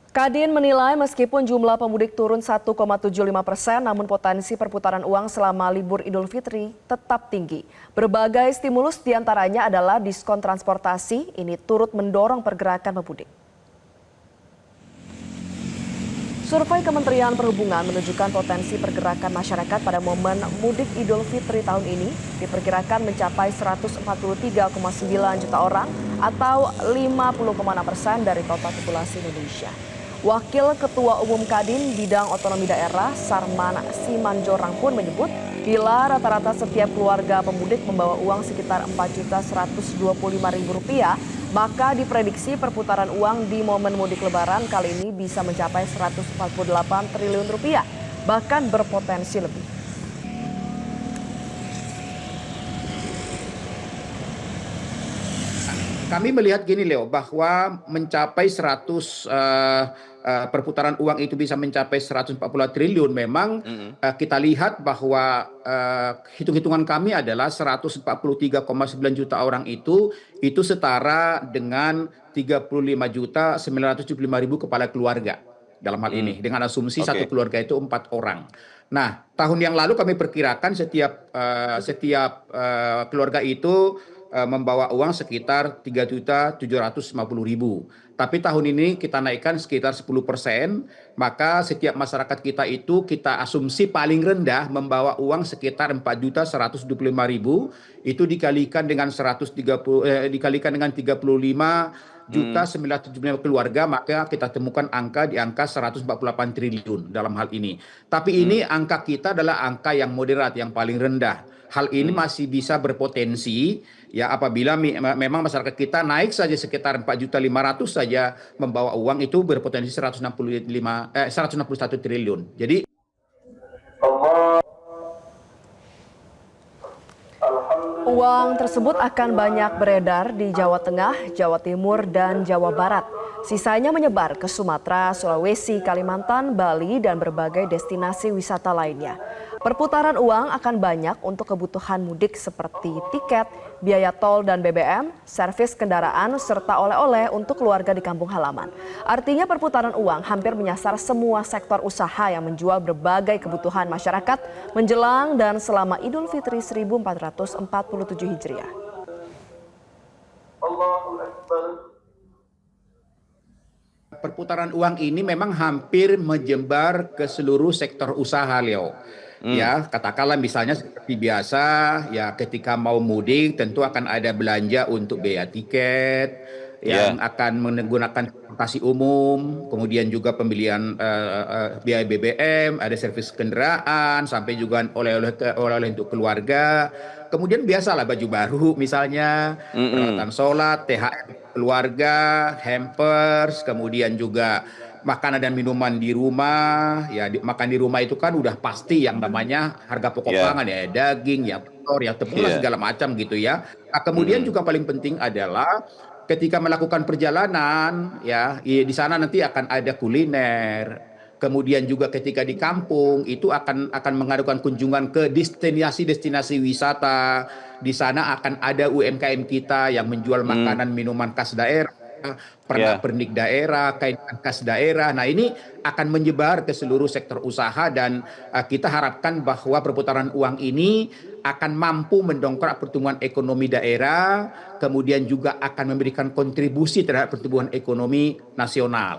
Kadin menilai meskipun jumlah pemudik turun 1,75%, namun potensi perputaran uang selama libur Idul Fitri tetap tinggi. Berbagai stimulus diantaranya adalah diskon transportasi, ini turut mendorong pergerakan pemudik. Survei Kementerian Perhubungan menunjukkan potensi pergerakan masyarakat pada momen mudik Idul Fitri tahun ini diperkirakan mencapai 143,9 juta orang atau 50,6% dari total populasi Indonesia. Wakil Ketua Umum Kadin Bidang Otonomi Daerah Sarman Simanjorang pun menyebut bila rata-rata setiap keluarga pemudik membawa uang sekitar Rp4.125.000, maka diprediksi perputaran uang di momen mudik lebaran kali ini bisa mencapai Rp148 triliun, bahkan berpotensi lebih. Kami melihat gini Leo, bahwa mencapai perputaran uang itu bisa mencapai 140 triliun memang kita lihat bahwa hitung-hitungan kami adalah 143,9 juta orang itu setara dengan 35.975.000 kepala keluarga dalam hal ini, dengan asumsi satu keluarga itu 4 orang. Nah, tahun yang lalu kami perkirakan setiap keluarga itu membawa uang sekitar 3.750.000. Tapi tahun ini kita naikkan sekitar 10%, maka setiap masyarakat kita itu kita asumsi paling rendah membawa uang sekitar 4.125.000, itu dikalikan dengan 35.975 keluarga, maka kita temukan di angka 148 triliun dalam hal ini. Tapi ini angka kita adalah angka yang moderat, yang paling rendah. Hal ini masih bisa berpotensi ya apabila memang masyarakat kita naik saja sekitar 4.500.000 saja membawa uang, itu berpotensi 161 triliun. Jadi uang tersebut akan banyak beredar di Jawa Tengah, Jawa Timur, dan Jawa Barat. Sisanya menyebar ke Sumatera, Sulawesi, Kalimantan, Bali, dan berbagai destinasi wisata lainnya. Perputaran uang akan banyak untuk kebutuhan mudik seperti tiket, biaya tol dan BBM, servis kendaraan, serta oleh-oleh untuk keluarga di kampung halaman. Artinya perputaran uang hampir menyasar semua sektor usaha yang menjual berbagai kebutuhan masyarakat menjelang dan selama Idul Fitri 1447 Hijriah. Perputaran uang ini memang hampir menjembar ke seluruh sektor usaha, Leo. Ya, katakanlah misalnya seperti biasa, ya ketika mau mudik tentu akan ada belanja untuk biaya tiket, yang akan menggunakan transportasi umum, kemudian juga pembelian biaya BBM, ada servis kendaraan, sampai juga oleh-oleh untuk keluarga. Kemudian biasalah baju baru misalnya, peralatan sholat, THR keluarga, hampers, kemudian juga makanan dan minuman di rumah. Ya, makan di rumah itu kan udah pasti yang namanya harga pokok pangan, ya daging, ya telur, ya tepung, segala macam gitu ya. Nah, kemudian juga paling penting adalah ketika melakukan perjalanan, ya di sana nanti akan ada kuliner. Kemudian juga ketika di kampung itu akan mengadakan kunjungan ke destinasi-destinasi wisata. Di sana akan ada UMKM kita yang menjual makanan minuman khas daerah, pernak-pernik daerah, kain khas daerah. Nah, ini akan menyebar ke seluruh sektor usaha, dan kita harapkan bahwa perputaran uang ini akan mampu mendongkrak pertumbuhan ekonomi daerah, kemudian juga akan memberikan kontribusi terhadap pertumbuhan ekonomi nasional.